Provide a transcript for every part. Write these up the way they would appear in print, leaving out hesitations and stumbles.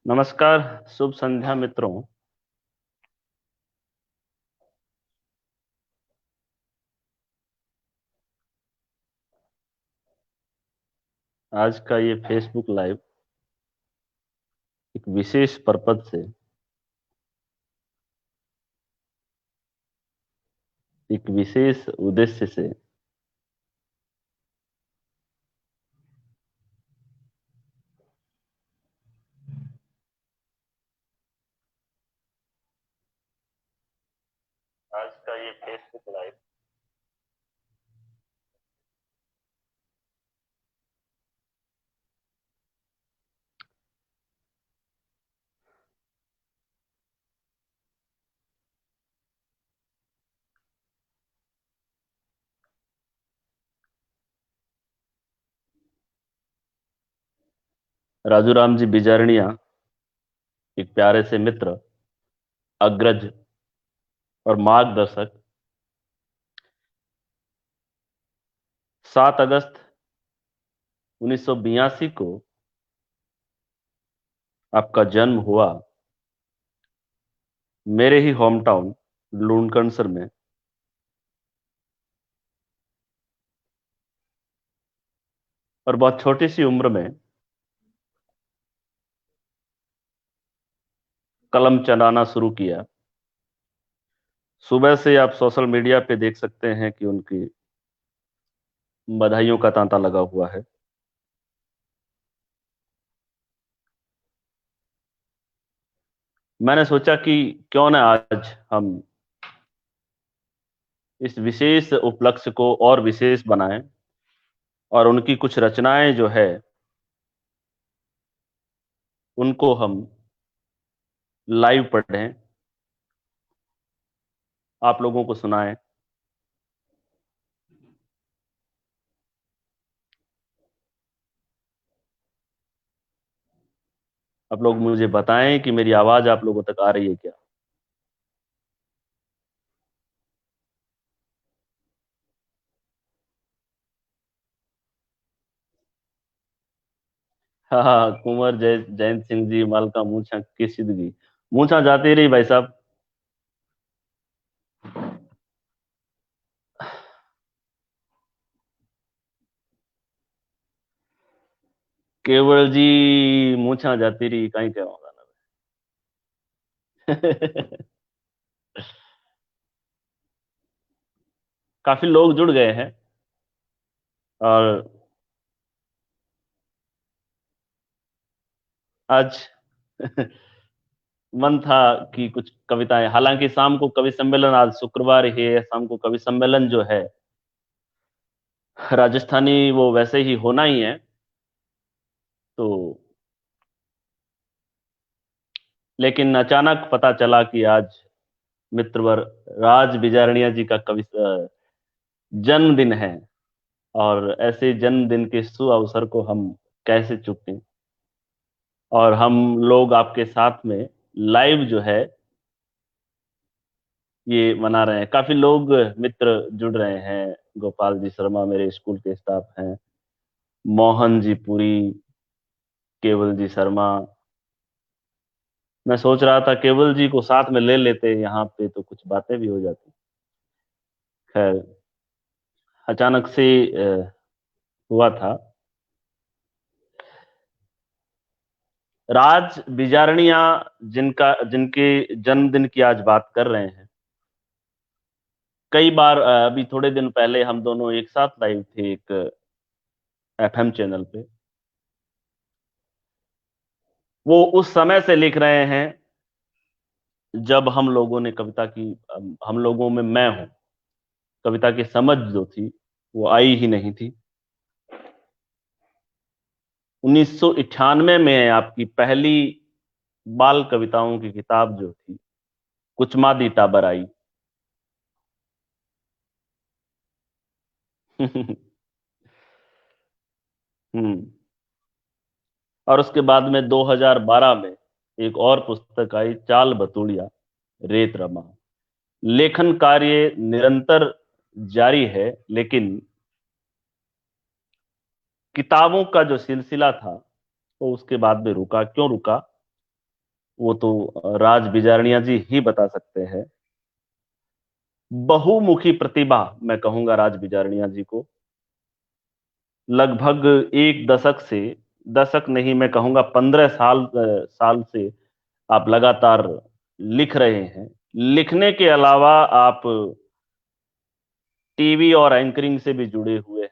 नमस्कार। शुभ संध्या मित्रों। आज का ये फेसबुक लाइव एक विशेष पर्पज से, एक विशेष उद्देश्य से आज का ये फेसबुक लाइव राजू राम जी बिजारनिया, एक प्यारे से मित्र, अग्रज और मार्गदर्शक, 7 अगस्त 1982 को आपका जन्म हुआ मेरे ही होम टाउन लूणकरसर में। और बहुत छोटी सी उम्र में कलम चलाना शुरू किया। सुबह से आप सोशल मीडिया पे देख सकते हैं कि उनकी बधाइयों का तांता लगा हुआ है। मैंने सोचा कि क्यों ना आज हम इस विशेष उपलक्ष्य को और विशेष बनाएं और उनकी कुछ रचनाएं जो है उनको हम लाइव पढ़ें, आप लोगों को सुनाएं। आप लोग मुझे बताएं कि मेरी आवाज आप लोगों तक आ रही है क्या। हाँ हाँ, कुंवर जयंत सिंह जी, मालका मूछा की सिदगी, मूछा जाती रही भाई साहब। केवल जी, मूछा जाती रही कहीं क्या होगा ना। काफी लोग जुड़ गए हैं और आज मन था कि कुछ कविताएं, हालांकि शाम को कवि सम्मेलन, आज शुक्रवार ही है, शाम को कवि सम्मेलन जो है राजस्थानी वो वैसे ही होना ही है। तो लेकिन अचानक पता चला कि आज मित्रवर राज बिजारनिया जी का कवि जन्मदिन है। और ऐसे जन्मदिन के शुभ अवसर को हम कैसे चूकें। और हम लोग आपके साथ में लाइव जो है ये मना रहे हैं। काफी लोग मित्र जुड़ रहे हैं। गोपाल जी शर्मा मेरे स्कूल के स्टाफ हैं, मोहन जी पुरी, केवल जी शर्मा। मैं सोच रहा था केवल जी को साथ में ले लेते यहाँ पे तो कुछ बातें भी हो जाती। खैर, अचानक से हुआ था। राज बिजारनिया जिनका जिनके जन्मदिन की आज बात कर रहे हैं, कई बार अभी थोड़े दिन पहले हम दोनों एक साथ लाइव थे एक एफएम चैनल पे। वो उस समय से लिख रहे हैं जब हम लोगों ने कविता की, हम लोगों में मैं हूं, कविता की समझ जो थी वो आई ही नहीं थी। 1998 में आपकी पहली बाल कविताओं की किताब जो थी कुछ मादी टाबर आई। हम्म। और उसके बाद में 2012 में एक और पुस्तक आई, चाल बतूड़िया रेत रमा। लेखन कार्य निरंतर जारी है, लेकिन किताबों का जो सिलसिला था वो उसके बाद में रुका। क्यों रुका? वो तो राज बिजारनिया जी ही बता सकते हैं। बहुमुखी प्रतिभा मैं कहूंगा राज बिजारनिया जी को। लगभग एक दशक से, दशक नहीं मैं कहूंगा 15 साल से आप लगातार लिख रहे हैं। लिखने के अलावा आप टीवी और एंकरिंग से भी जुड़े हुए हैं।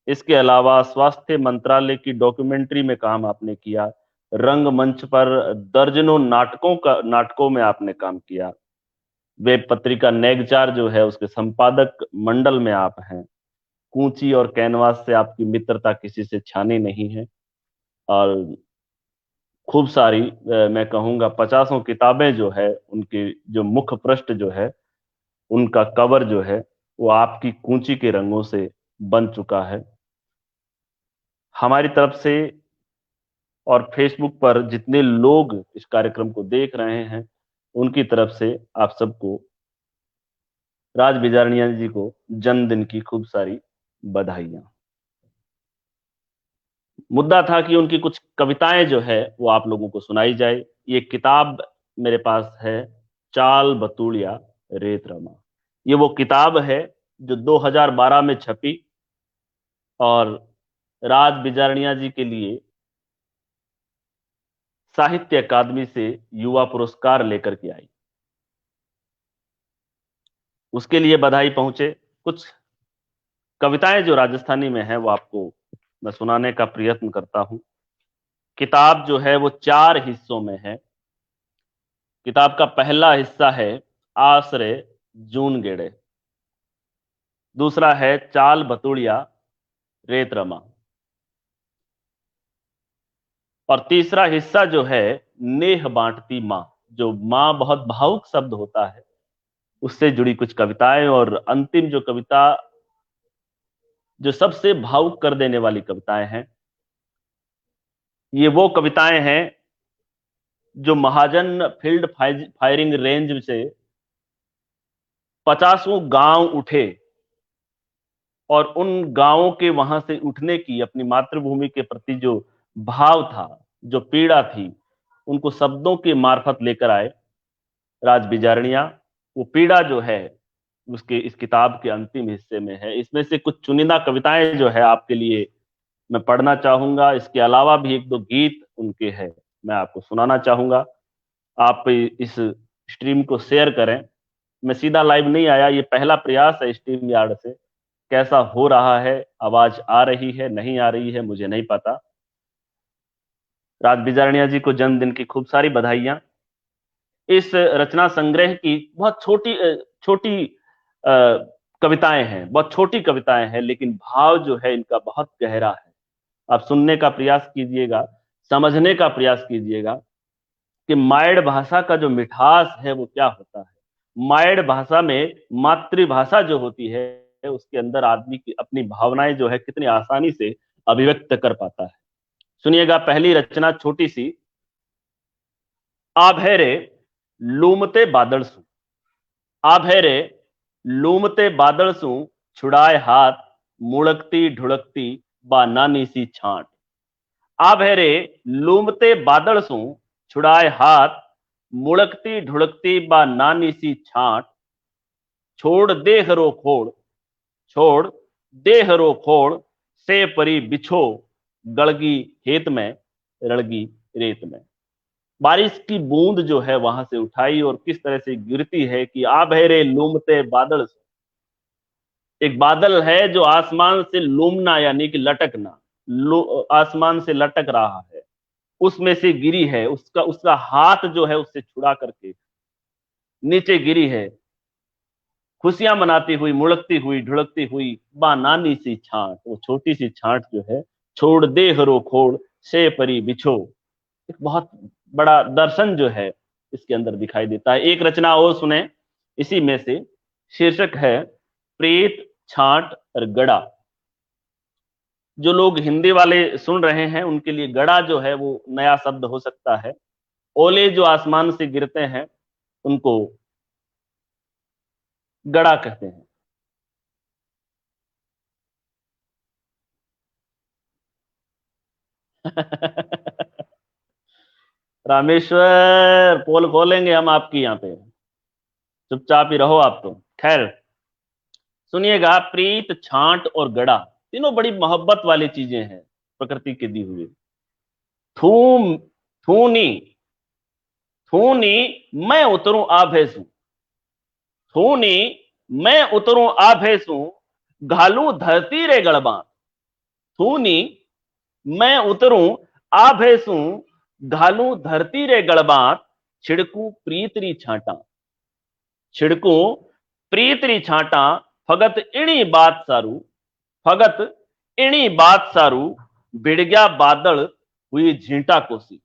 इसके अलावा स्वास्थ्य मंत्रालय की डॉक्यूमेंट्री में काम आपने किया। रंगमंच पर दर्जनों नाटकों में आपने काम किया। वेब पत्रिका नेगचार जो है उसके संपादक मंडल में आप हैं। कूंची और कैनवास से आपकी मित्रता किसी से छानी नहीं है। और खूब सारी मैं कहूंगा 50 किताबें जो है उनकी, जो मुख्य पृष्ठ जो है उनका कवर जो है वो आपकी कूंची के रंगों से बन चुका है। हमारी तरफ से और फेसबुक पर जितने लोग इस कार्यक्रम को देख रहे हैं उनकी तरफ से आप सबको, राज बिजारनिया जी को जन्मदिन की खूब सारी बधाइयां। मुद्दा था कि उनकी कुछ कविताएं जो है वो आप लोगों को सुनाई जाए। ये किताब मेरे पास है, चाल बतूड़िया रेत रमा। ये वो किताब है जो 2012 में छपी और राज बिजारनिया जी के लिए साहित्य अकादमी से युवा पुरस्कार लेकर के आई। उसके लिए बधाई पहुंचे। कुछ कविताएं जो राजस्थानी में है वो आपको मैं सुनाने का प्रयत्न करता हूं। किताब जो है वो 4 हिस्सों में है। किताब का पहला हिस्सा है आश्रय जून गेड़े। दूसरा है चाल बतुड़िया रेत रमा। और तीसरा हिस्सा जो है नेह बांटती माँ। जो माँ बहुत भावुक शब्द होता है उससे जुड़ी कुछ कविताएं। और अंतिम जो कविता, जो सबसे भावुक कर देने वाली कविताएं हैं, ये वो कविताएं हैं जो महाजन फील्ड फायरिंग रेंज से 50 गांव उठे और उन गांवों के वहां से उठने की अपनी मातृभूमि के प्रति जो भाव था, जो पीड़ा थी, उनको शब्दों के मार्फत लेकर आए राज बिजारनिया। वो पीड़ा जो है उसके इस किताब के अंतिम हिस्से में है। इसमें से कुछ चुनिंदा कविताएं जो है आपके लिए मैं पढ़ना चाहूंगा। इसके अलावा भी एक दो गीत उनके हैं, मैं आपको सुनाना चाहूंगा। आप इस स्ट्रीम को शेयर करें। मैं सीधा लाइव नहीं आया, ये पहला प्रयास है स्ट्रीम यार्ड से। कैसा हो रहा है, आवाज आ रही है नहीं आ रही है मुझे नहीं पता। राज बिजारनिया जी को जन्मदिन की खूब सारी बधाइयां। इस रचना संग्रह की बहुत छोटी छोटी कविताएं हैं, बहुत छोटी कविताएं हैं, लेकिन भाव जो है इनका बहुत गहरा है। आप सुनने का प्रयास कीजिएगा, समझने का प्रयास कीजिएगा कि मायड़ भाषा का जो मिठास है वो क्या होता है। मायड़ भाषा में मातृभाषा जो होती है उसके अंदर आदमी की अपनी भावनाएं जो है कितनी आसानी से अभिव्यक्त कर पाता है। सुनिएगा पहली रचना छोटी सी। आभ है रे लूमते बादल सू। आभ है रे लूमते बादल सू छुड़ाए हाथ मुड़कती ढुड़कती बा नानी सी छांट। आभ है रे लूमते बादल सू छुड़ाए हाथ मुड़कती ढुड़कती बा नानी सी छांट। छोड़ देह रो खोड़, छोड़ देह रो खोड़ से परी बिछो गड़गी खेत में रड़गी रेत में। बारिश की बूंद जो है वहां से उठाई और किस तरह से गिरती है कि आ बहरे लूमते बादल। एक बादल है जो आसमान से लूमना यानी कि लटकना, आसमान से लटक रहा है, उसमें से गिरी है। उसका उसका हाथ जो है उससे छुड़ा करके नीचे गिरी है। खुशियां मनाती हुई, मुड़कती हुई, ढुड़कती हुई बा नानी सी छांट। वो छोटी सी छांट जो है, छोड़ दे हरो खोड़ से परी बिछो। एक बहुत बड़ा दर्शन जो है इसके अंदर दिखाई देता है। एक रचना और सुने इसी में से। शीर्षक है प्रेत छांट और गड़ा। जो लोग हिंदी वाले सुन रहे हैं उनके लिए गड़ा जो है वो नया शब्द हो सकता है। ओले जो आसमान से गिरते हैं उनको गड़ा कहते हैं। रामेश्वर पोल खोलेंगे हम आपकी यहाँ पे, चुपचाप ही रहो आप तो। खैर सुनिएगा, प्रीत, छांट और गड़ा तीनों बड़ी मोहब्बत वाली चीजें हैं, प्रकृति की दी हुई। थूम, थूनी, थूनी मैं उतरूं आभेसू, थूनी मैं उतरूं आभेसू, घालू धरती रे गड़बा, थूनी मैं उतरूं आभेसू, घालू धरती रे गड़बात, छिड़कू प्रीतरी छांटा, छिड़कू प्रीतरी छांटा, फगत इणी बात सारू, फगत इणी बात सारू, भिड़ गया बादल हुई झींटा कोसी,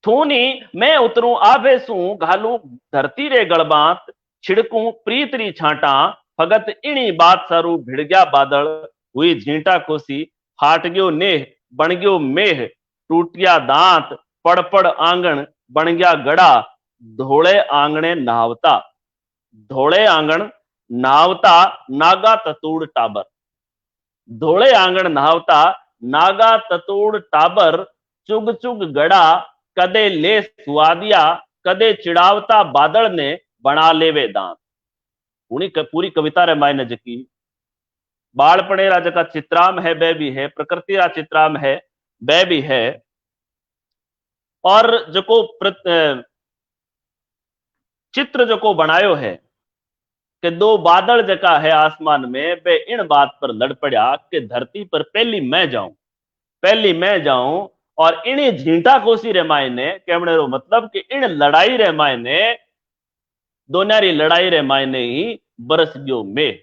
थूनी मैं उतरूं आभेसू, घालू धरती रे गड़बात, छिड़कू प्रीतरी छांटा, फगत इणी बात सारू, भिड़ गया बादल हुई झींटा कोसी, फाट गयो नेह बन गयो मेह, टूट गया दांत पड़ पड़ आंगन, बन गया गड़ा धोले आंगणे नहावता, धोले आंगण नहावता, नागा ततूड़ टाबर, धोले आंगण नहावता, नागा ततूड़ टाबर, चुग चुग गड़ा कदे ले सुवादिया, कदे चिड़ावता बादल ने बना लेवे दांत। पूरी कविता रे मायने जकी बाळपणेरा जका चित्राम है बे भी है, प्रकृति रा चित्राम है बे भी है, और जको चित्र जको बनायो है कि दो बादल जका है आसमान में, वे इन बात पर लड़ पड़ा कि धरती पर पहली मैं जाऊं, पहली मैं जाऊं, और इन्हीं झींटा कोसी रे मायने कहने रो मतलब कि इन लड़ाई रे मायने, दोन्यारी लड़ाई रे मायने ही बरस गयो में।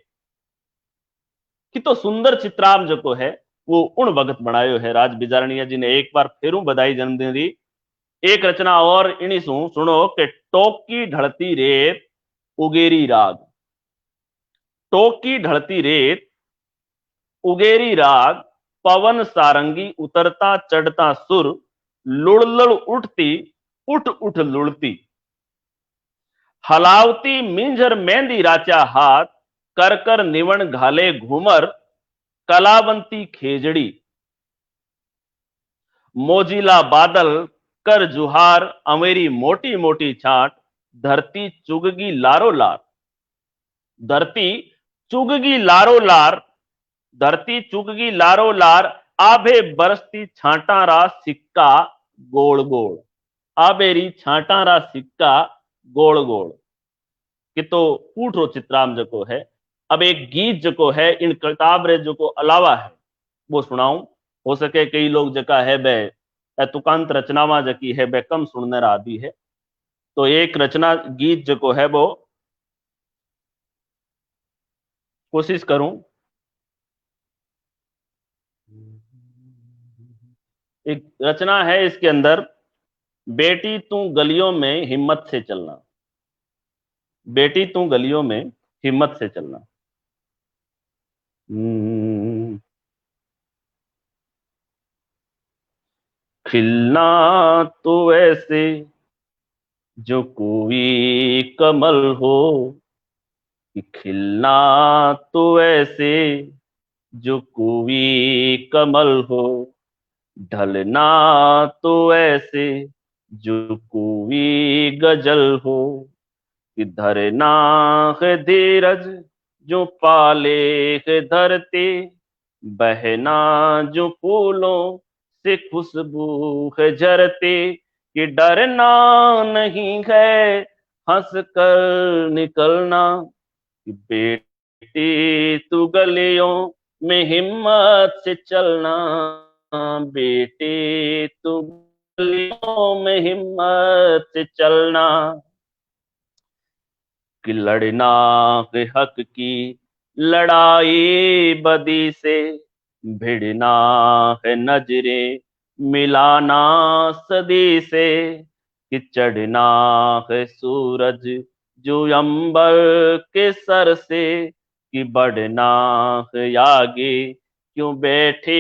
कि तो सुंदर चित्राम जको है वो उन वक्त बनायो है राज बिजारणिया जी ने। एक बार फेरू बधाई जन्मदिन री। एक रचना और इनी सुनो कि टोकी ढलती रेत उगेरी राग, टोकी ढलती रेत उगेरी राग, पवन सारंगी उतरता चढ़ता सुर, लुड़लुड़ उठती उठ उठ लुड़ती, हलावती मिंजर मेहंदी राचा हाथ, कर कर निवण घाले घूमर, कलावंती खेजड़ी, मोजीला बादल कर जुहार, अमेरी मोटी मोटी छाट, धरती चुगगी लारो लार, धरती चुगगी लारो लार, धरती चुगगी लारो लार, आभे बरसती छांटारा सिक्का गोल गोल, आबेरी छांटारा सिक्का गोल गोल। कि तो पूठो चित्राम जको है। अब एक गीत जको है इन किताब रे जको अलावा है वो सुनाऊं। हो सके कई लोग जका है बे तुकांत रचनावा जकी है बे कम सुनने आदि है, तो एक रचना गीत जको है वो कोशिश करूं। एक रचना है इसके अंदर, बेटी तू गलियों में हिम्मत से चलना, बेटी तू गलियों में हिम्मत से चलना। खिलना तो ऐसे जो कोई कमल हो, कि खिलना तो ऐसे जो कोई कमल हो, ढलना तो ऐसे जो कोई गजल हो, कि धरना है धीरज जो पाले है धरती, बहना जो फूलों से खुशबू है झरती, कि डरना नहीं है हंस कर निकलना, कि बेटी तू गलियों में हिम्मत से चलना, बेटी तू गलियों में हिम्मत से चलना, कि लड़ना है हक की लड़ाई बदी से, भिड़ना है नजरे मिलाना सदी से, कि चढ़ना है सूरज जो अंबर के सर से, कि बढ़ना है आगे क्यों बैठे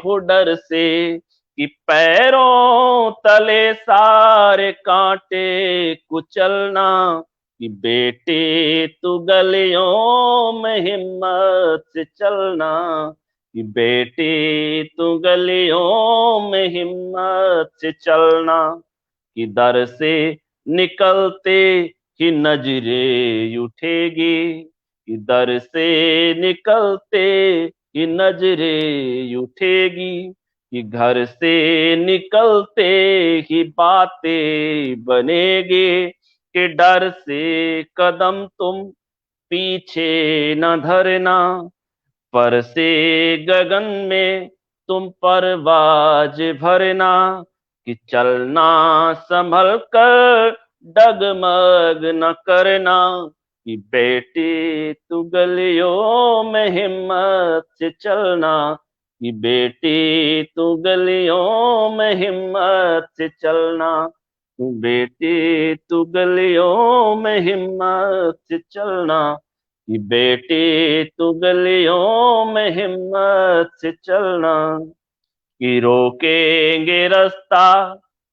हो डर से, कि पैरों तले सारे कांटे कुचलना, कि बेटे तू गलियों में हिम्मत से चलना, कि बेटे तू गलियों में हिम्मत से चलना। कि दर से निकलते ही नजरे उठेगी, कि दर से निकलते ही नजरे उठेगी, कि घर से निकलते ही बातें बनेगी, कि डर से कदम तुम पीछे न धरना, पर से गगन में तुम परवाज भरना, कि चलना संभल कर डगमग न करना, कि बेटी तू गलियों में हिम्मत से चलना, कि बेटी तू गलियों में हिम्मत से चलना, तू बेटी तू गलियों में हिम्मत से चलना, कि बेटी तू गलियों में हिम्मत से चलना, कि रोकेंगे रास्ता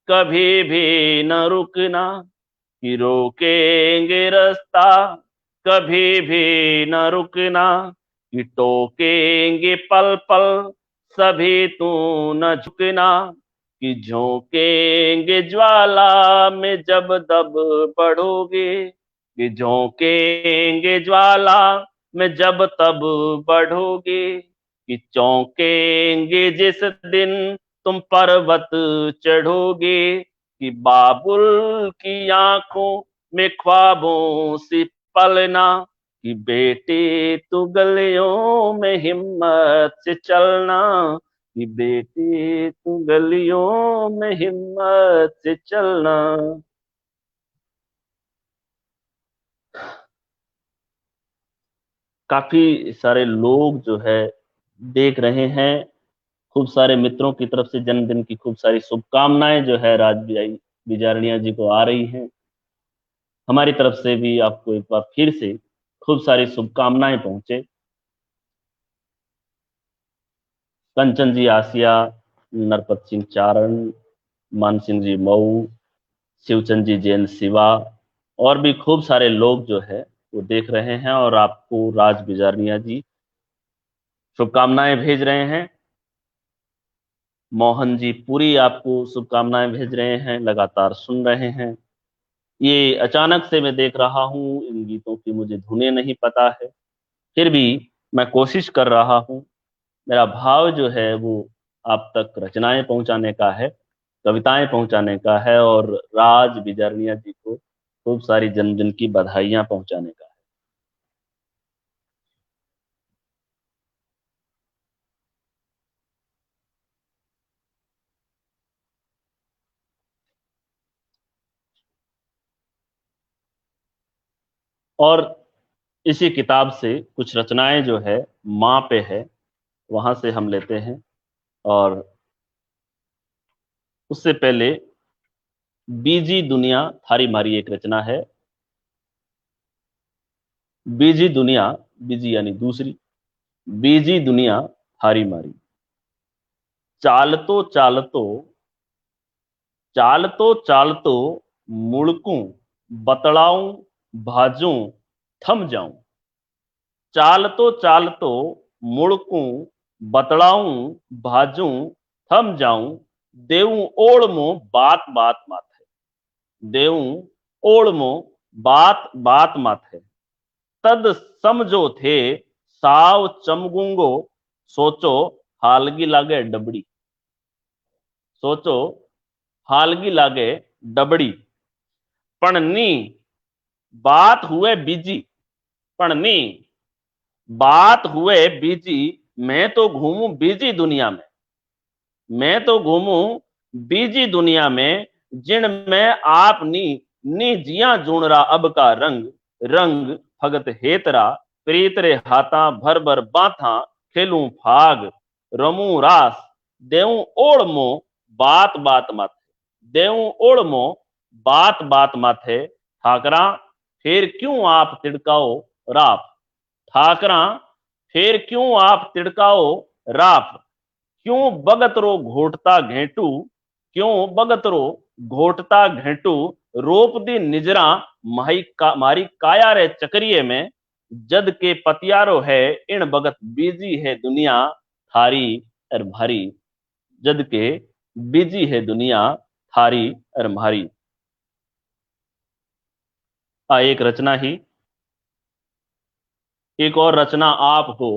कभी भी न रुकना, कि रोकेंगे रास्ता कभी भी न रुकना, कि टोकेंगे पल पल सभी तू न झुकना, कि झोंकेंगे ज्वाला में जब दब बढ़ोगे, कि झोंकेंगे ज्वाला में जब तब बढ़ोगे, कि चौंकेंगे जिस दिन तुम पर्वत चढ़ोगे, कि बाबुल की आंखों में ख्वाबों सी पलना, कि बेटे तू गलियों में हिम्मत से चलना, कि बेटे तू गलियों में हिम्मत से चलना। काफी सारे लोग जो है देख रहे हैं, खूब सारे मित्रों की तरफ से जन्मदिन की खूब सारी शुभकामनाएं जो है राज बिजारनिया जी को आ रही हैं। हमारी तरफ से भी आपको एक बार फिर से खूब सारी शुभकामनाएं पहुंचे। कंचन जी आसिया, नरपत सिंह चारण, मान सिंह जी मऊ, शिवचंद जी जैन शिवा, और भी खूब सारे लोग जो है वो देख रहे हैं और आपको राज बिजारनिया जी शुभकामनाएं भेज रहे हैं। मोहन जी पूरी आपको शुभकामनाएं भेज रहे हैं, लगातार सुन रहे हैं। ये अचानक से मैं देख रहा हूँ, इन गीतों की मुझे धुनें नहीं पता है, फिर भी मैं कोशिश कर रहा हूँ। मेरा भाव जो है वो आप तक रचनाएं पहुंचाने का है, कविताएं पहुंचाने का है, और राज बिजारनिया जी को खूब सारी जन्मदिन की बधाइयां पहुंचाने का है। और इसी किताब से कुछ रचनाएं जो है माँ पे है, वहां से हम लेते हैं। और उससे पहले बीजी दुनिया थारी मारी एक रचना है। बीजी दुनिया, बीजी यानी दूसरी, बीजी दुनिया थारी मारी, चालतो चालतो, चालतो चालतो मुड़कूं, बतड़ाऊं, भाजूं, थम जाऊं, चालतो चालतो मुड़कूं, बतड़ाऊं, भाजूं, थम जाऊं, देऊं ओड़ मो बात बात माथे, देऊं ओड़ मो बात बात माथे, तद समझो थे साव चमगुंगो, सोचो हालगी लागे डबड़ी, सोचो हालगी लागे डबड़ी, पण नी बात हुए बीजी, पण नी बात हुए बीजी, मैं तो घूमूं बीजी दुनिया में, मैं तो घूमूं बीजी दुनिया में, जिन में आप नी नी जिया जूणरा अब का रंग, रंग भगत हेतरा, प्रीतरे हाथा भर भर बाथा, खेलूं फाग, रमू रास, देऊं ओड़ मो बात बात माथे, देऊं ओड़ मो बात बात माथे, ठाकरा फिर क्यों आप तिड़काओ राफ, ठाकरा फिर क्यों आप तिड़काओ राफ, क्यों बगतरो घोटता घेटू, क्यों बगतरो घोटता घेटू, रोप दी निजरा मारी काया रे चक्रिये में, जद के पतियारो है इन बगत बीजी है दुनिया थारी और भारी, जद के बीजी है दुनिया थारी और भारी। एक रचना ही, एक और रचना आप हो,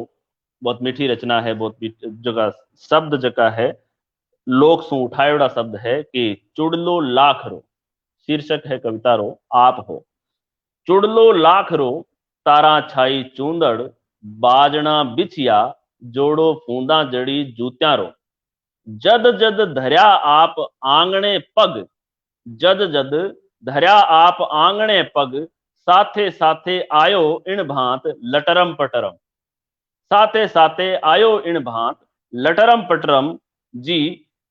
बहुत मीठी रचना है, बहुत जगह शब्द जगह है, लोक सु उठायोड़ा शब्द है कि चुड़लो लाख रो, शीर्षक है कविता रो आप हो। चुड़लो लाख रो तारा छाई चूंदड़, बाजना बिछिया जोड़ो फूंदा जड़ी जूत्या रो। जद जद धर्या आप आंगणे पग, जद जद धर्या आप आंगणे पग, साथे साथे आयो इन भांत लटरम पटरम। साथे साथे आयो इन भांत लटरम पटरम। जी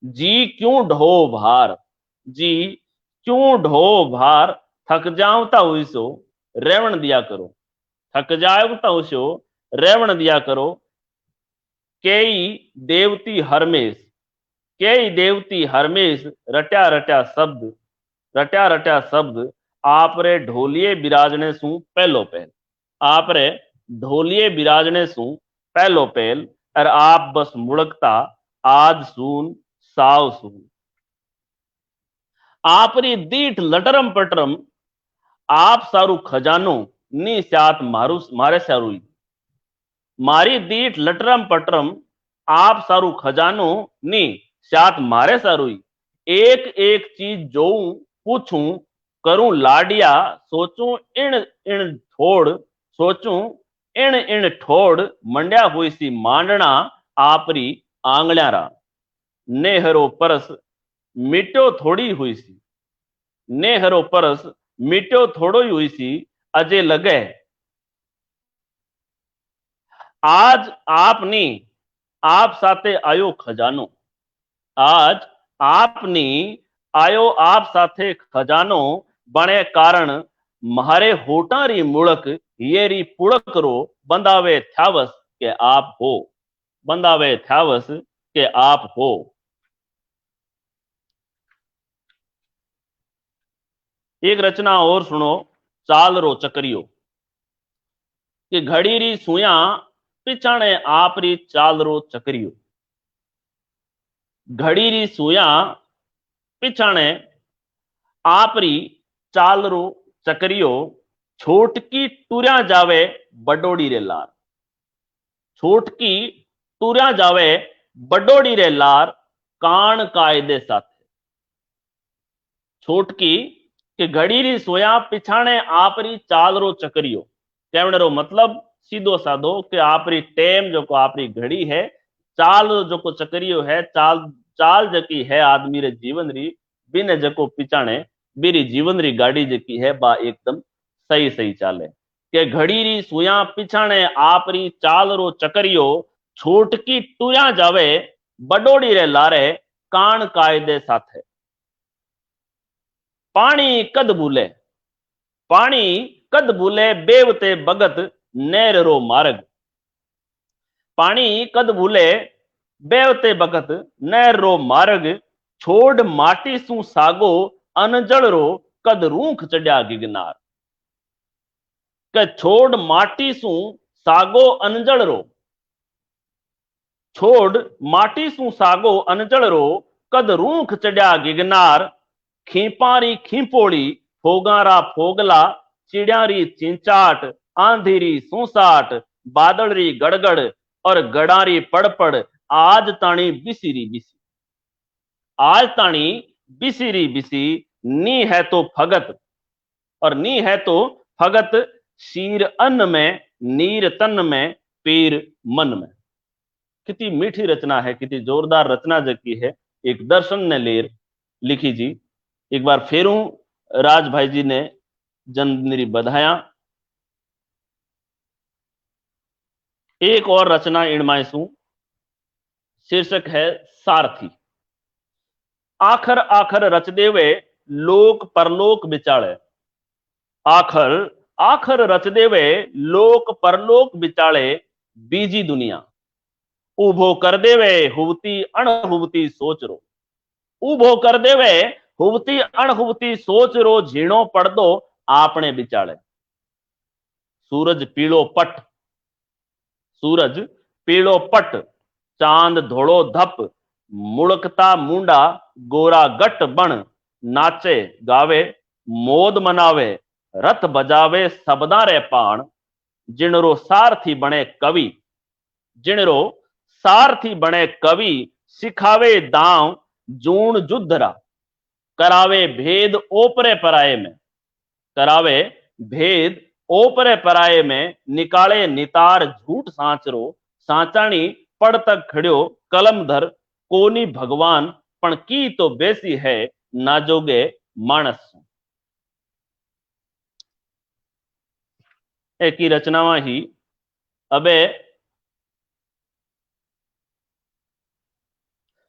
जी क्यों ढो भार, जी क्यों ढो भार, थक जावता हुई सो रेवण दिया करो। थक जावता हुई सो रेवण दिया करो। केई देवती हरमेश, केई देवती हरमेश, रट्या रट्या शब्द, रट्या रट्या शब्द, आप रे ढोलिए बिराजने सु पहलो पहल। आप रे ढोलिए बिराजने सु पहलो पहल, और आप बस मुड़कता आज सून साव सून। आप री दीठ लटरम पटरम, आप सारू खजानो नी साथ मारू मारे सारू। मारी दीठ लटरम पटरम, आप सारू खजानो नी साथ मारे सारू। एक एक चीज जोऊं पूछूं करूं लाडिया, सोचूं इन इन ठोड़, सोचूं इन इन ठोड़, मंड्या हुई सी मांडना आपरी आंगण्यारा। नेहरो परस मिट्यो थोड़ी हुई सी, नेहरो परस मिट्यो थोड़ो ही हुई सी, अजे लगे आज आपनी आप साथे आयो खजानो। आज आपनी आयो आप साथे खजानो, बने कारण मारे होटारी मुड़क ये री पुड़क रो, बंदावे थ्यावस के आप हो, बंदावे थ्यावस के आप हो। एक रचना और सुनो, चाल रो चक्रियो। कि घड़ी री सुया पिछाणे आप री चाल रो चक्रियो। घड़ी री सुया पिछाणे आप री चाल रो चक्रियो, छोटकी टूर्या जावे बडोड़ी रे लार। छोटकी टूर्या जावे बडोड़ी रे लार, कान कायदे साथे। छोटकी के घड़ी री सोया पिछाणे आप री चाल रो चक्रियो। कहने रो मतलब सीधो साधो कि आप री टेम जो को आप री घड़ी है, चाल जो को चक्रियो है, चाल चाल जकी है आदमी रे जीवन री, बिन जको पिछाणे बीरी जीवन री गाड़ी जकी है बा एकदम सही सही चाले। के घड़ी री सुया पिछाणे आप री चाल रो चक्रियो, छोटकी टूया जावे बडोड़ी रे लारे, कान कायदे साथे। पानी कद भूले, पानी कद भूले बेवते भगत नेर रो मार्ग। पानी कद भूले बेवते भगत नेर रो मार्ग, छोड़ माटी सु सागो अनजल रो, कद रूख चढ़िया गिगनार। के छोड़ माटी सु सागो अनजल रो, छोड़ माटी सु सागो अनजल रो, कद रूख चढ़िया गिगनार। खीपारी खीपोड़ी फोगारा फोगला, चिड़ियारी चिंचाट आंधीरी सूसाट, बादलरी गड़गड़ और गड़ारी पड़पड़, आज ताणी बिसिरी बिसी। आज ताणी बिसिरी बिसी, नी है तो फगत, और नी है तो फगत, शीर अन्न में नीर तन में पीर मन में। कितनी मीठी रचना है, कितनी जोरदार रचना जकी है। एक दर्शन ने लेर लिखी जी। एक बार फेरू राज भाई जी ने जन्मदिन री बधाया। एक और रचना इणमाय सु, शीर्षक है सारथी। आखर आखर रच देवे लोक परलोक बिचाले। आखर आखर रच देवे लोक परलोक बिचाले, बीजी दुनिया उभो कर देवे हुवती अणहुवती सोच रो। उभो कर देवे हुवती अणहुवती सोच रो, झीणो पड़दो आपने बिचाले। सूरज पीड़ो पट, सूरज पीड़ो पट, चांद धोड़ो धप, मुड़कता मुंडा गोरा गट बण, नाचे गावे मोद मनावे रथ बजावे सबदा रे पाण, जिणरो सारथी बने कवि, जिणरो सारथी बने कवि, सिखावे दांव जूण जुद्धरा, करावे भेद ओपरे पराये में, करावे भेद ओपरे पराये में, निकाले नितार झूठ सांचरो, सांचाणी पड़ तक खड़्यो कलमधर, कोनी भगवान पण की तो बेसी है, नाजोगे मानस। एक ही रचनावा ही अबे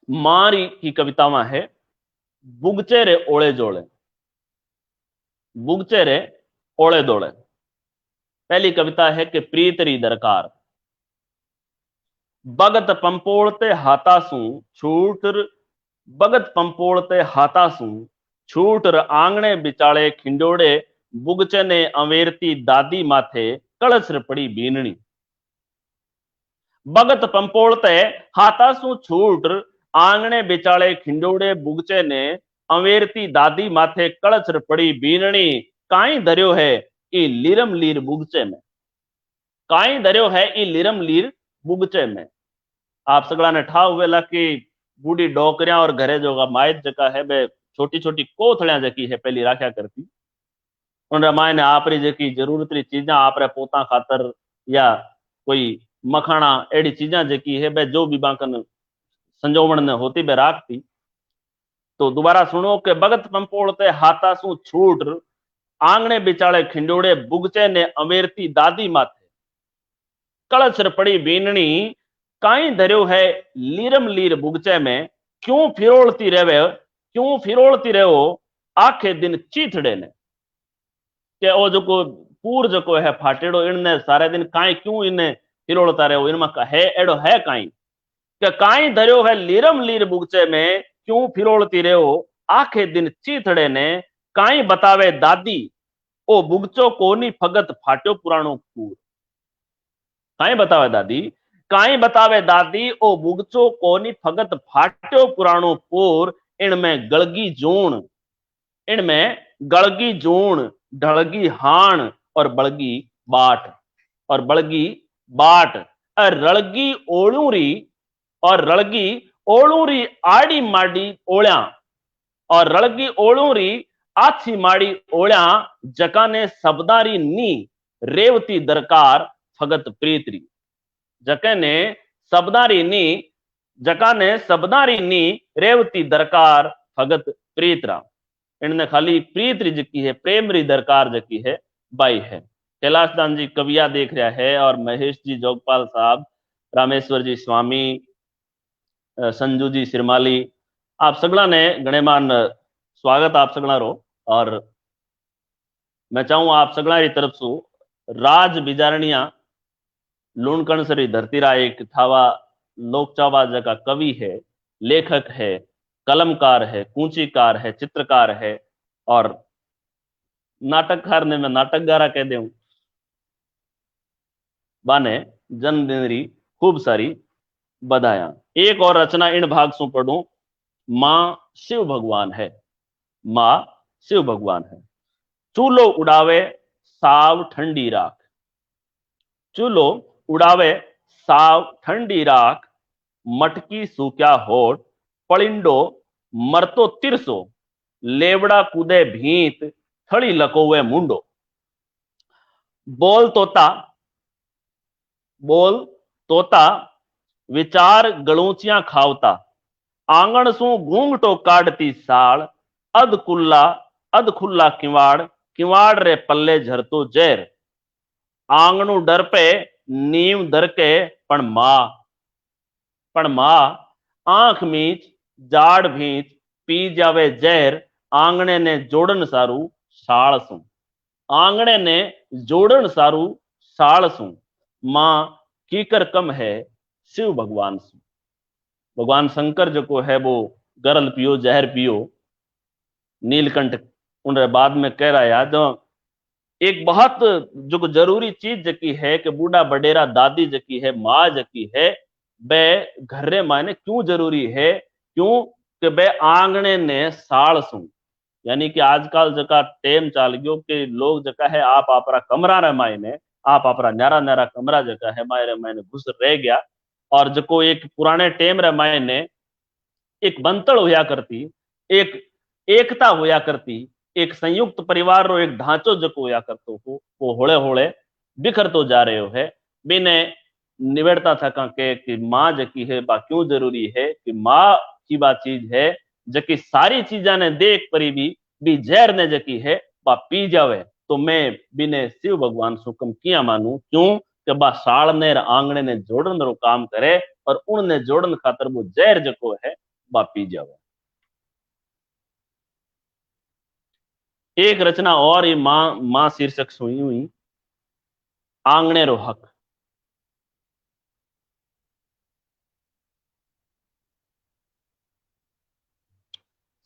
मारी की कवितावा है बुगचे रे ओले जोड़े, बुगचे रे ओले दोड़े। पहली कविता है कि प्रीतरी दरकार, बगत पंपोड़ते हाथासू छूटर, बगत पंपोड़ते हाथासू छूटर, आंगणे बिचाले खिंडोड़े, बुगचे ने अवेरती दादी माथे कलश पड़ी बीननी। बगत पंपोड़ते हाथासू छूटर, आंगणे बिचाले खिंडोड़े, बुगचे ने अवेरती दादी माथे कलश पड़ी बीननी। काई धर्यो है ई लीरम लीर बुगचे में, काई धर्यो है ई लीरम लीर बुगचे में। आप सगड़ा ने ठाव वेला की बूढ़ी डोकरिया और घरे जो मायत जका है बे छोटी छोटी कोथड़िया जकी है पहली राख्या करती, उन माय ने आपरी जकी जरूरत री चीजा आपरे पोता खातर या कोई मखाना एड़ी चीजा जकी है बे जो भी बाकन संजोवण ने होती बे राखती। तो दोबारा सुनो के बगत पंपोड़ते हाथासू छूट, आंगणे बिचाले खिंडोड़े, बुगचे ने अवेरती दादी माथे कलश पड़ी बीननी। काई धर्यो है लीरम लीर बुगचे में, क्यों फिरोलती रहे, क्यों फिरोलती रहो आखे दिन चीथड़े ने। के ओ जो पूर जो है फाटेड़ो इनने सारे दिन काई क्यों इन्हें फिरोलता रहो, इनमें है एड़ो है काई के काई धर्यो है लीरम लीर बुगचे में, क्यों फिरोलती रहो आखे दिन चीथड़े ने। काई बतावे दादी ओ बुगचो कोनी फगत फाट्यो पुराणो पूर, काई बतावे दादी, काई बतावे दादी ओ बुगचो कोनी फगत फाट्यो पुराणो पूर। इनमें गलगी जूण, इनमें गलगी जूण, ढलगी हाण और बड़गी बाट, और बड़गी बाट, और रड़गी ओलूरी, और रड़गी ओलूरी आड़ी माड़ी ओल्या, और रड़गी ओलूरी आछी माड़ी ओल्या, जका ने सबदारी नी रेवती दरकार फगत प्रीतरी, जके ने सबदारी नी, जका ने सबदारी नी रेवती दरकार फगत प्रीतरा। इनने खाली प्रीतरी जकी है प्रेम री दरकार जकी है बाई है। कैलाश दान जी कविया देख रहा है और महेश जी जोगपाल साहब, रामेश्वर जी स्वामी, संजू जी सिरमाली, आप सगड़ा ने गणेमान स्वागत आप सगड़ा रो। और मैं चाहूँ आप सगड़ा की तरफ से राज बिजारणिया लूणकण सरी धरती रा एक थावा लोकचावा जका कवि है, लेखक है, कलमकार है, कूंचीकार है, चित्रकार है और नाटककार ने मैं नाटकगारा कह दूं। बाने जन्मदिन री खूब सारी बधाया। एक और रचना इन भाग सु पढ़ू, मां शिव भगवान है, मां शिव भगवान है। चूलो उड़ावे साव ठंडी राख, चूलो उड़ावे साव ठंडी राख, मटकी सूक्या होठ, पलिंडो मरतो तिरसो, लेवड़ा कूदे भीत, थड़ी लकोवे मुंडो। बोल तोता, बोल तोता विचार गलूचियां खावता, आंगण सू घूंघटो काढ़ती साल, अध खुल्ला किवाड़, किवाड़ रे पल्ले झरतो जैर, आंगणू डर पे नीम दर के पण मां आंख मीच जाड़ भींच, पी जावे जहर, आंगणे ने जोड़न सारू साल सू, आंगणे ने जोड़न सारू साल सू, मां कीकर कम है शिव भगवान सू। भगवान शंकर जो है वो गरल पियो जहर पियो, नीलकंठ उन बाद में कह रहा है जो एक बहुत जो जरूरी चीज जकी है कि बूढ़ा बडेरा दादी जकी है, माँ जकी है, बे घरे माने क्यों जरूरी है, क्यों कि बे आंगणे ने साल सू, यानी कि आजकल जका टेम चाल गयो कि लोग जका है आप आपरा कमरा रे मायने आप आपरा न्यारा न्यारा कमरा जका है मायरे मायने घुस रह गया। और जको एक पुराने टेम रे मायने एक बनतड़ होया करती, एक एकता होया करती, एक संयुक्त परिवार रो एक ढांचो जको होया करतो हो वो होले होले बिखरतो जा रहे हो है। बिने निवेड़ता था के कि माँ जकी है बा क्यों जरूरी है कि माँ की बा चीज है जकी सारी चीजा ने देख परी भी जहर ने जकी है बा पी जावे। तो मैं बिने शिव भगवान सुकम किया मानू क्यों कि बा साल ने आंगणे ने जोड़न रो काम करे और उनने जोड़न खातर वो जहर जको है बा पी जावे। एक रचना और ये माँ माँ शीर्षक सुई हुई आंगणे रो हक।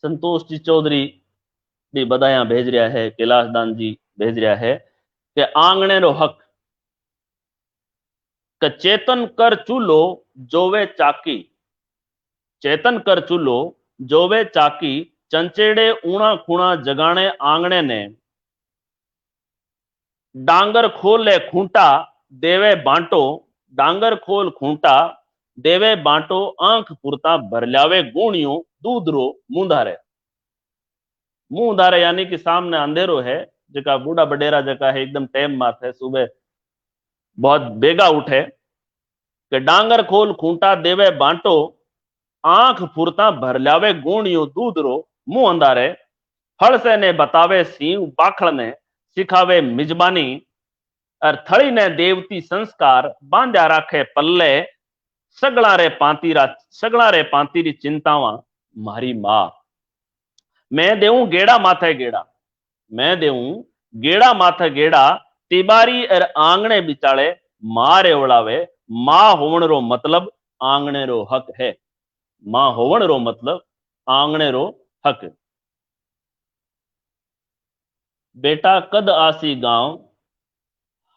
संतोष जी चौधरी भी बधाया भेज रहा है, कैलाश दान जी भेज रहा है कि आंगणे रो हक के चेतन कर चूलो जोवे चाकी, चेतन कर चूलो जोवे चाकी, चंचेड़े ऊणा खूणा जगाने आंगणे ने, डांगर खोले खूंटा देवे बांटो, डांगर खोल खूंटा देवे बांटो, आंख पुरता भरल्यावे गुणियों दूध रो मुंधारे। मुंधारे यानी कि सामने अंधेरो है जका बूढ़ा बडेरा जका है एकदम टाइम मात है सुबह बहुत बेगा उठे कि डांगर खोल खूंटा देवे बांटो, आंख फुरता भर लावे गुणियों दूध रो मुंह अंधारे, फल से ने बतावे सीव बाखड़ ने सिखावे मिजबानी, और थड़ी ने देवती संस्कार बांध्या राखे पल्ले, सगला रे पांतीरी चिंतावा मारी मां। मैं देऊं गेड़ा माथे गेड़ा, मैं देऊं गेड़ा माथे गेड़ा, तिबारी और आंगणे बिचाले मारे ओलावे। मां होवण रो मतलब आंगणे रो हक है, मां होवण रो मतलब आंगणे रो हक। बेटा कद आसी गांव,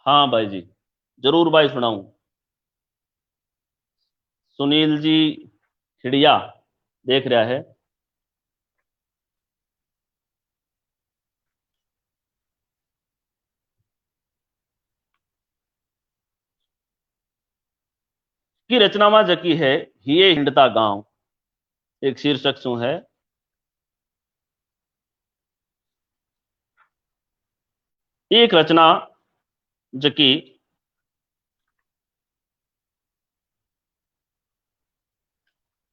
हाँ भाई जी जरूर भाई सुनाऊं। सुनील जी खिड़िया देख रहा है। की रचना में जकी है हिये हिंडता गांव एक शीर्षक शू है। एक रचना जकी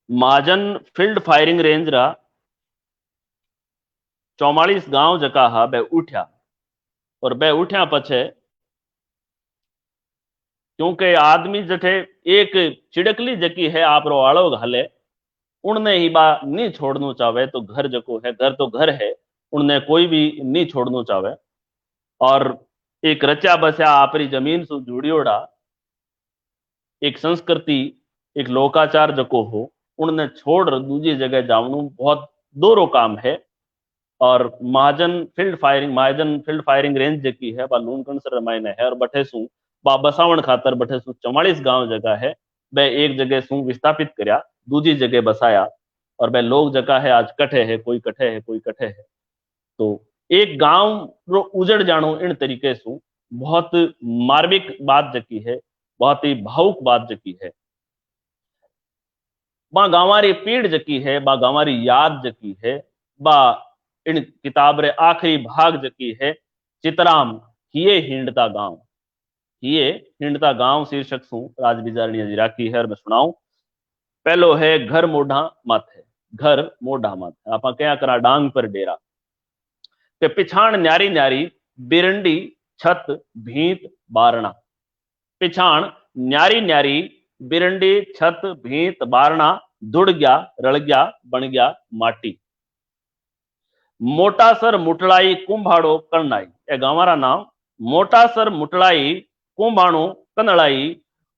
महाजन फील्ड फायरिंग रेंज रा 44 गांव जका हा बे उठ्या, और बे उठ्या पछे क्योंकि आदमी जठे एक चिड़कली जकी है आप रो आलो घाले उनने ही बा नहीं छोड़ना चाहे तो घर जको है घर तो घर है उनने कोई भी नहीं छोड़ना चाहे। और एक रचा बसा आपरी जमीन सु जुड़ियोड़ा एक संस्कृति एक लोकाचार जको हो उनने छोड़ दूसरी जगह जावनु बहुत दोरो काम है। और महाजन फील्ड फायरिंग रेंज जकी है बा लूणकणसर मायने है और बठे सु बा बसावण खातर बठे सु 44 गांव जगह है बे एक जगह सु विस्थापित करया दूसरी जगह बसाया। और बे लोग जगह है आज कठे है कोई कठे है कोई कठे है। तो एक गांव रो उजड़ जानो इन तरीके सु बहुत मार्मिक बात जकी है, बहुत ही भावुक बात जकी है। बा गांवारी पीड़ जकी है बा गांवारी याद जकी है बा इन किताब रे आखिरी भाग जकी है चितराम हिये हिंडता गांव। हिये हिंडता गांव शीर्षक सु राज बिजारणी जी राखी है और मैं सुनाऊं। पहलो है घर मोढ़ा माथे, घर मोढ़ा माथे आप क्या करा डांग पर डेरा ते पिछाण न्यारी न्यारी बिरंडी छत भीत बारणा। पिछाण न्यारी न्यारी बिरंडी छत भीत बारणा, धुड़ गया रल गया बन गया माटी। मोटा सर मुटलाई कुंभाड़ो कन्नाई, ए गांवारा नाम मोटा सर मुटलाई कुंभाणो कनड़ाई,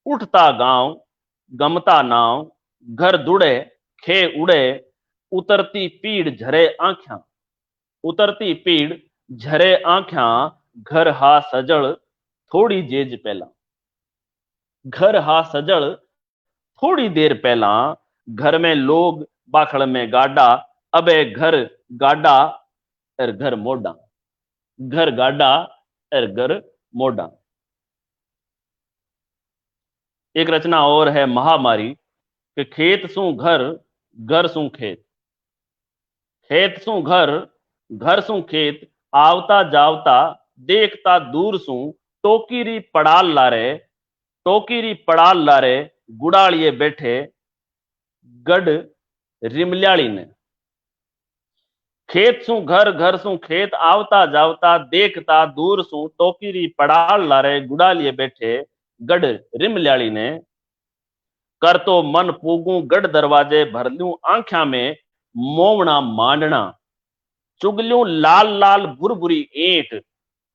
उठता गांव गमता नाव, घर दुड़े खे उड़े, उतरती पीड़ झरे आंख्या, उतरती पीड़ झरे आंख्या, घर हा सजल थोड़ी जेज पहला, घर हा सजल थोड़ी देर पहला, घर में लोग बाखड़ में गाडा, अबे घर गाडा और घर मोडा, घर गाडा और घर मोडा। एक रचना और है महामारी कि खेत सू घर, घर सू खेत, खेत सू घर, घर सू खेत, आवता जावता देखता दूर सू, टोकीरी पड़ाल लारे, टोकीरी पड़ाल लारे, गुड़ालिए बैठे गढ़ रिमल्याली ने। खेत सू घर, घर सू खेत, आवता जावता देखता दूर सू, टोकीरी पड़ाल लारे, गुड़ालिए बैठे गढ़ रिमल्याली ने। कर तो मन पूगू गढ़ दरवाजे, भर लूं आंख्या में मोवना मांडना, चुगल्यूं लाल लाल भुरभुरी ईंट,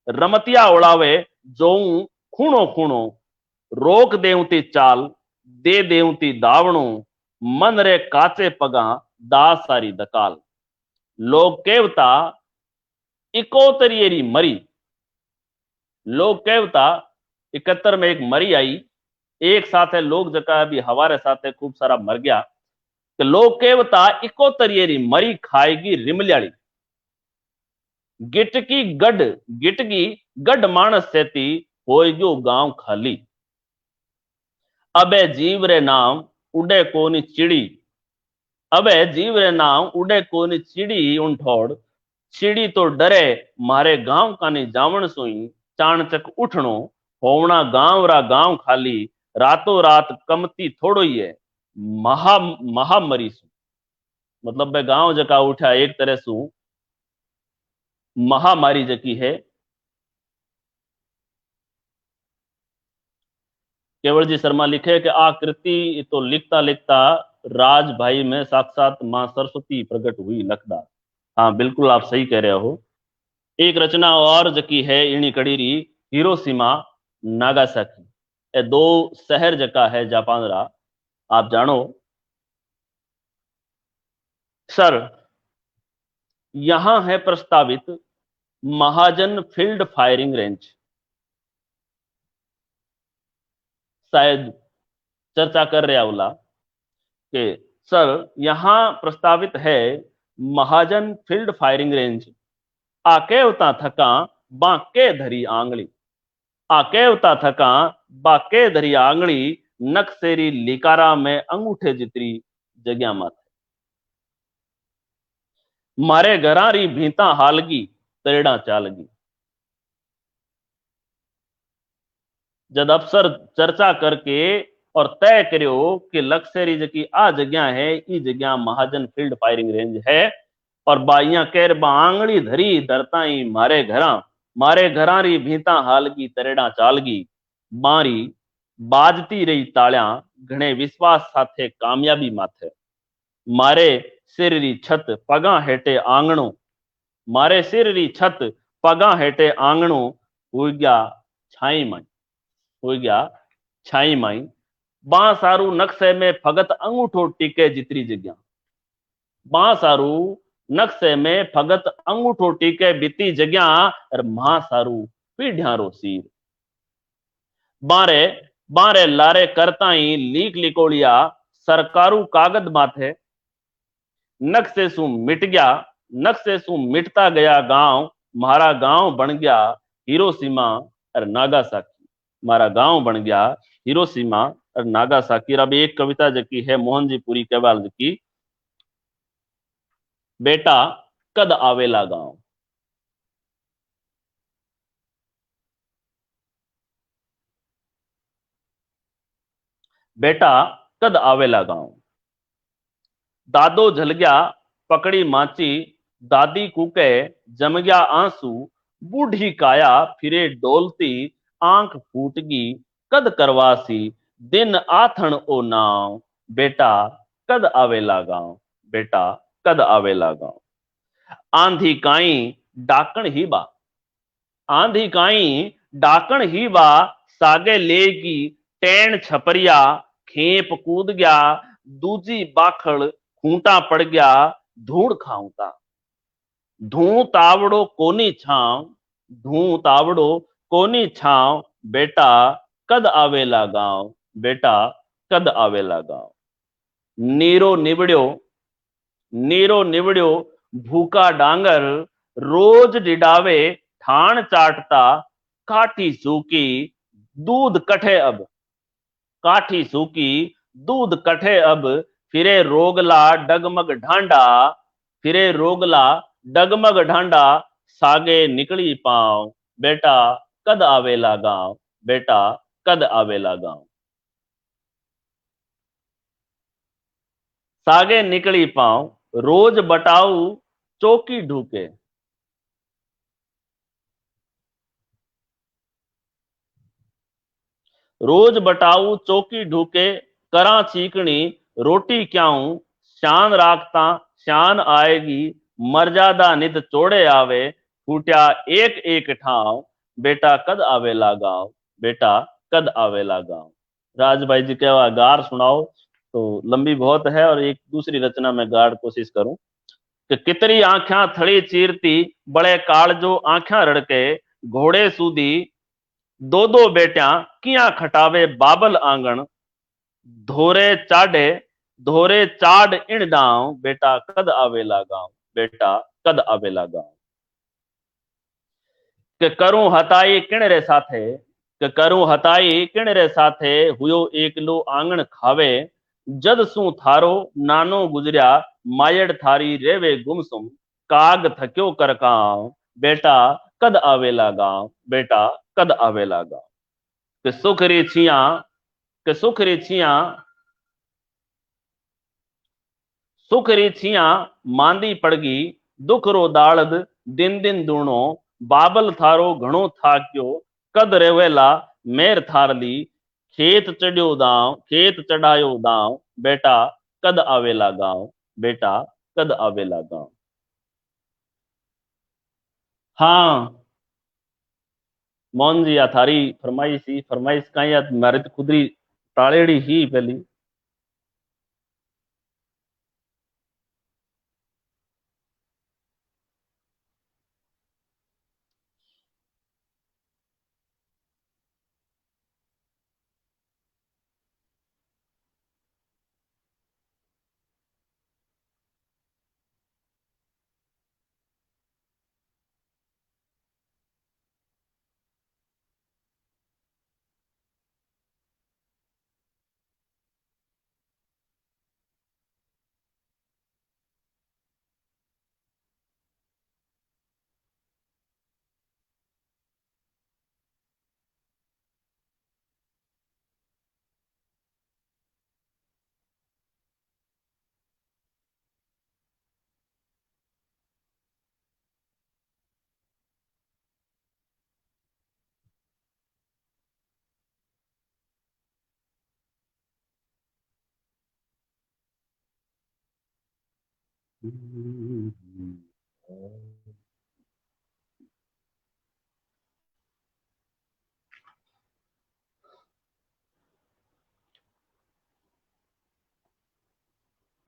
रमतिया उड़ावे जोऊं खूणो खूणो, रोक देवती चाल, दे देवती दावणू, मन रे काचे पगा, दा सारी दकाल। लोग केवता इकोतरियरी मरी, लोग केवता 71 में एक मरी आई, एक साथ है लोग जका भी हवारे साथ है खूब सारा मर गया। तो लोग केवता इकोतरियरी मरी खाएगी रिमल्याली, गिटकी गढ़, गिटकी गढ़ मानस सेती, होय गयो गांव खाली। अबे जीव रे नाम उड़े कोनी चिड़ी, अबे जीव रे नाम उड़े कोनी चिड़ी उंठोड़, चिड़ी तो डरे मारे गांव कानी जावण सुई, चाणचक उठणो होवना गांव रा गांव खाली, रातों रात कमती थोड़ो ही है महा महामरी सु। मतलब बे गांव जका उठा एक तरह सु महामारी जकी है। केवल जी शर्मा लिखे कि आकृति तो लिखता लिखता राज भाई में साक्षात मां सरस्वती प्रकट हुई लखदा। हाँ बिल्कुल आप सही कह रहे हो। एक रचना और जकी है इनी कड़ीरी, हिरोशिमा नागासाकी, ये दो शहर जका है जापान रा, आप जानो। सर यहां है प्रस्तावित महाजन फील्ड फायरिंग रेंज, शायद चर्चा कर रहा उला कि सर यहां प्रस्तावित है महाजन फील्ड फायरिंग रेंज, आकेवता थका बाके धरी आंगली, आकेवता थका बाके धरी आंगली, नक्सेरी लिकारा में अंगूठे जितरी जगह माथे। मारे घरारी भीता हालगी तरेड़ा चालगी। जब अफसर चर्चा करके और तय करो कि लक्सेरी जकी आ जगह है, ई जगह महाजन फील्ड फायरिंग रेंज है, और बाइया कैर बांगड़ी धरी धरताई मारे घरा री भीता हालगी तरेड़ा चालगी, मारी बाजती रही तालियां घणे विश्वास साथे कामयाबी माथे। मारे सिर री छत पगा हेटे आंगणो, मारे सिर री छत पगा हेटे आंगणो, हो गया छाई माई, हो गया छाई माई। बां सारू नक्शे में फगत अंगूठो टीके जितरी जगह, बां सारू नक्शे में फगत अंगूठो टीके बीती जगह, और मां सारू पीढ़िया रो सीर। बारे बारे लारे करताई लीक लिकोलिया सरकारू कागज माथे, नक्शे सु मिट गया, नक्शे सु मिटता गया गांव, मारा गांव बन गया हिरोशिमा और नागासाकी, मारा गांव बन गया हिरोशिमा और नागासाकी। अब एक कविता जकी है मोहन जी पुरी केवाल की, बेटा कद आवेला गांव। बेटा कद आवेला गांव, दादो झल गया पकड़ी माची, दादी कूके जम गया आंसू, बूढ़ी काया फिरे डोलती, आंख फूटगी कद करवासी, दिन आथण ओ नाव, बेटा कद आवेला गांव, बेटा कद आवेला गांव। आंधी काई डाकण ही बा, आंधी काई डाकण ही बा, सागे लेगी टेन छपरिया, खेप कूद गया दूजी बाखड़, खूंटा पड़ गया धूड़ खाऊंता। धू तावड़ो कोनी छाव, धू तावड़ो कोनी छाव, बेटा कद आवेला गांव, बेटा कद आवेला गांव। नीरो निवड़्यो, नीरो निवड़्यो भूखा डांगर, रोज डिडावे ठाण चाटता, काठी सूकी दूध कठे अब। काठी सूकी दूध कठे अब, फिरे रोगला डगमग ढांडा। फिरे रोगला डगमग ढांडा, सागे निकली पांव, बेटा कद आवेला गांव। बेटा कद आवेला गांव। सागे निकली पांव, रोज बटाऊ चौकी ढूके। रोज बटाऊ चौकी ढूके, करा चीकणी रोटी क्याऊं। शान राखता शान आएगी, मर्यादा नित चोड़े आवे। फूट्या एक एक ठाव, बेटा कद आवेला गांव। बेटा कद आवेला गांव। राज भाई जी क्या गार सुनाओ। तो लंबी बहुत है और एक दूसरी रचना में गाड़ कोशिश करूं कि कितरी आंख्या थड़ी चीरती, बड़े काल जो आंख्या रड़के। घोड़े सूदी दो दो बेटियां, किया खटावे बाबल आंगन। धोरे चाडे धोरे चाड इण दाव, बेटा कद आवेला गांव। बेटा कद आवेला गांव। के करूं हताई किण रे साथे, के करूं हताई किण रे साथे। हुयो एकलो आंगण खावे, जद सू थारो नानो गुजरिया। मायड़ थारी रेवे गुमसुम, काग थक्यो कर कांव। बेटा कद आवेला गांव। बेटा कद आवेला गांव। के सुख री छिया के सुख री छिया सुख री छिया मांदी पड़गी। दुख रो दाड़द दिन दिन दूणो। बाबल थारो घणो थाक्यो, कद रेवेला मेर थारली। खेत चढ़ायो दाव, बेटा कद आवेला गांव। बेटा कद आवेला गांव। हाँ मोहन जी, आ थारी फरमाइश ही फरमाइश कहीं या मारे तो खुदरी टालेड़ी ही पहली।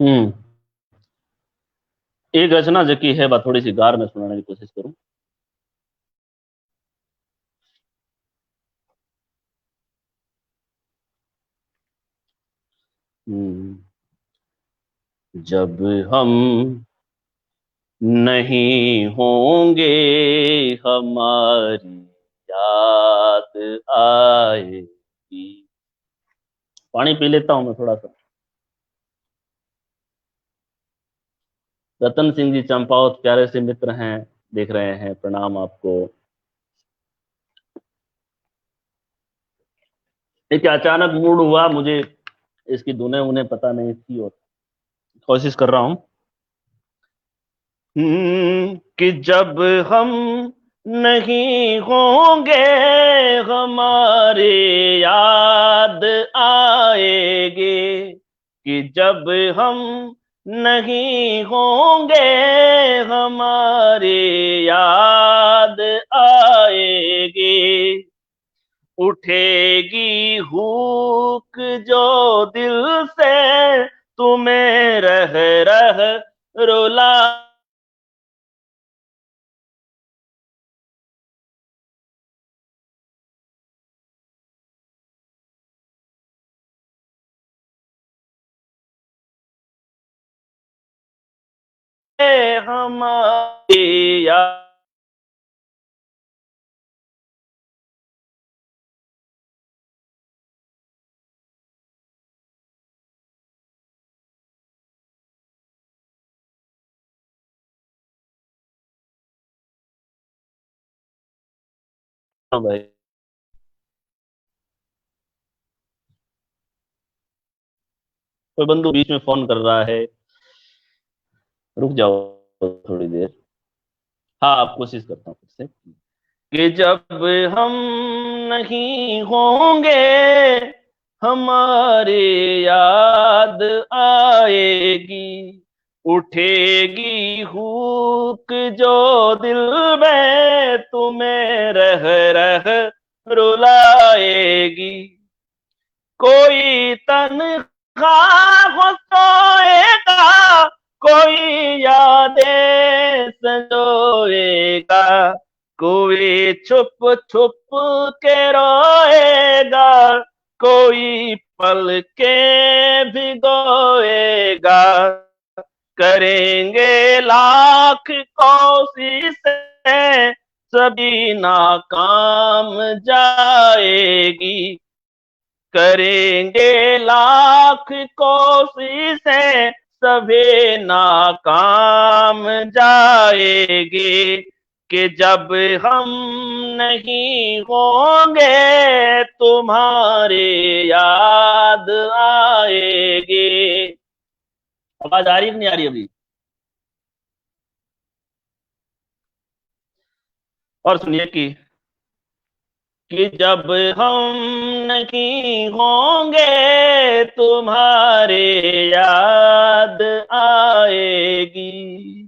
हम्म। एक रचना जकी है बा थोड़ी सी गार में सुनाने की कोशिश करूं। हम्म। जब हम नहीं होंगे, हमारी याद आएगी। पानी पी लेता हूं मैं थोड़ा सा। रतन सिंह जी चंपावत प्यारे से मित्र हैं, देख रहे हैं, प्रणाम आपको। एक अचानक मूड हुआ मुझे, इसकी धुनें उन्हें पता नहीं थी और कोशिश कर रहा हूं। कि जब हम नहीं होंगे, हमारे याद आएगी। कि जब हम नहीं होंगे, हमारे याद आएगी। उठेगी हुक जो दिल से, तुम्हें रह रह रुला हमारी याद हाँ भाई। कोई बंधु बीच में फोन कर रहा है, रुक जाओ थोड़ी देर। हाँ, आप कोशिश करता हूँ फिर से। कि जब हम नहीं होंगे, हमारी याद आएगी, उठेगी हुक जो दिल में, तुम्हें रह रह रुलाएगी। कोई तन्हा हो सोएगा, कोई यादें संजोएगा, कोई छुप छुप के रोएगा, कोई पल के भिगोएगा। करेंगे लाख कोशिशें, सभी नाकाम जाएगी। करेंगे लाख कोशिशें, सभी नाकाम जाएगी। कि जब हम नहीं होंगे, तुम्हारी याद आएगी। आवाज आ रही है कि नहीं आ रही अभी? और सुनिए कि जब हम नहीं होंगे, तुम्हारे याद आएगी।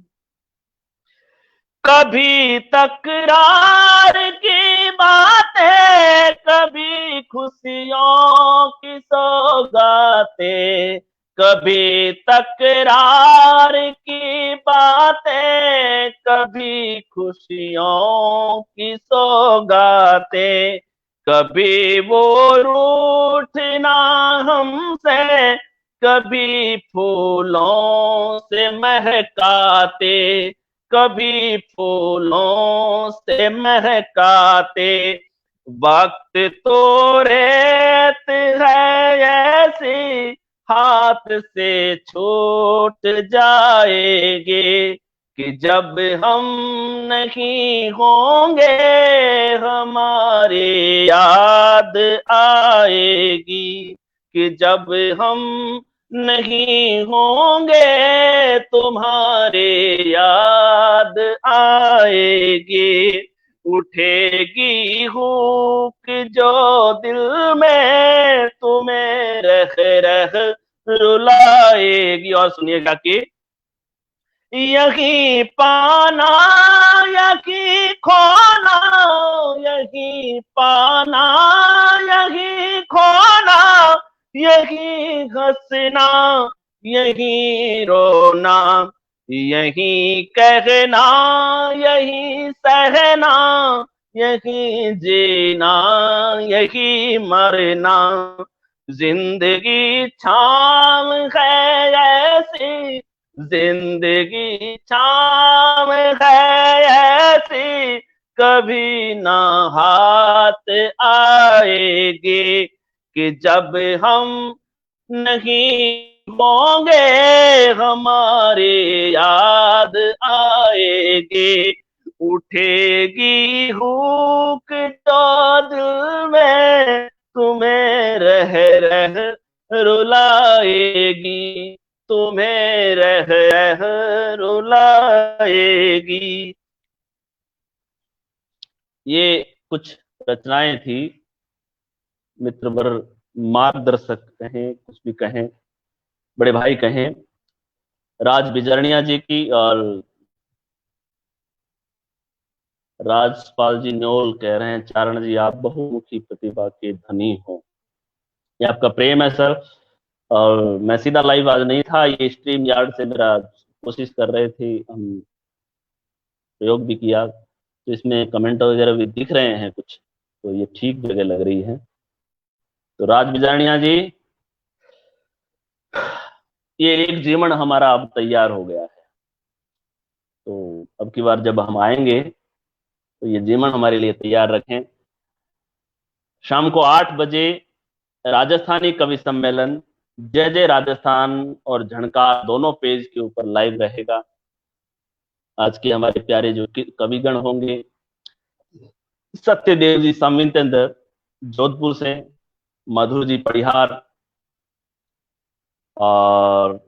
कभी तकरार की बातें, कभी खुशियों की सौगातें, कभी तकरार की बातें, कभी खुशियों की सौगातें। कभी वो रूठना हमसे, कभी फूलों से महकाते, कभी फूलों से महकाते। वक्त तो रेत है ऐसी, हाथ से छूट जाएगी। कि जब हम नहीं होंगे, हमारी याद आएगी। कि जब हम नहीं होंगे, तुम्हारे याद आएगी। उठेगी हुक जो दिल में, तुम्हें रह रह रुलाएगी। और सुनिएगा कि यही पाना, यही खोना, यही पाना, यही खोना, यही हंसना, यही रोना, यही कहना, यही सहना, यही जीना, यही मरना। जिंदगी छाम है ऐसी, जिंदगी छाम है ऐसी, कभी ना हाथ आएगी। कि जब हम नहीं होंगे, हमारी याद आएगी। उठेगी हुक तो दिल में, तुम्हें रह रह रुलाएगी, तुम्हें रह रह रुलाएगी। ये कुछ रचनाएं थी मित्रवर, मार्गदर्शक कहें, कुछ भी कहें, बड़े भाई कहें, राज बिजरनिया जी की। और राजपाल जी न्योल कह रहे हैं, चारण जी आप बहुमुखी प्रतिभा के धनी हो। ये आपका प्रेम है सर। और मैं सीधा लाइव आज नहीं था, ये स्ट्रीम यार्ड से मेरा कोशिश कर रहे थे हम, प्रयोग भी किया, तो इसमें कमेंट वगैरह भी दिख रहे हैं कुछ, तो ये ठीक जगह लग रही है। तो राज बिजारनिया जी, ये एक जीवन हमारा अब तैयार हो गया है। तो अब की बार जब हम आएंगे, तो ये जीवन हमारे लिए तैयार रखें। शाम को 8 बजे राजस्थानी कवि सम्मेलन, जय जय राजस्थान और झणकार दोनों पेज के ऊपर लाइव रहेगा। आज के हमारे प्यारे जो कविगण होंगे, सत्यदेव जी संवितेंद्र जोधपुर से, मधुर जी परिहार, और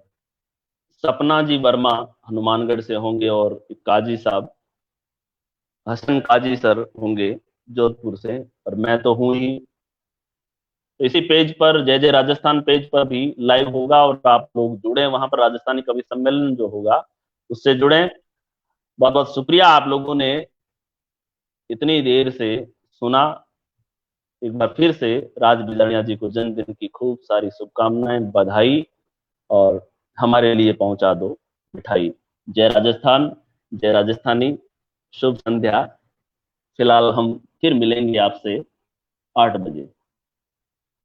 सपना जी वर्मा हनुमानगढ़ से होंगे, और काजी साहब हसन काजी सर होंगे जोधपुर से, और मैं तो हूं ही। तो इसी पेज पर, जय जय राजस्थान पेज पर भी लाइव होगा, और आप लोग जुड़े वहां पर, राजस्थानी कवि सम्मेलन जो होगा उससे जुड़े। बहुत बहुत शुक्रिया आप लोगों ने इतनी देर से सुना। एक बार फिर से राज बिजारिया जी को जन्मदिन की खूब सारी शुभकामनाएं, बधाई, और हमारे लिए पहुंचा दो मिठाई। जय राजस्थान, जय राजस्थानी, शुभ संध्या। फिलहाल हम फिर मिलेंगे आपसे 8 बजे।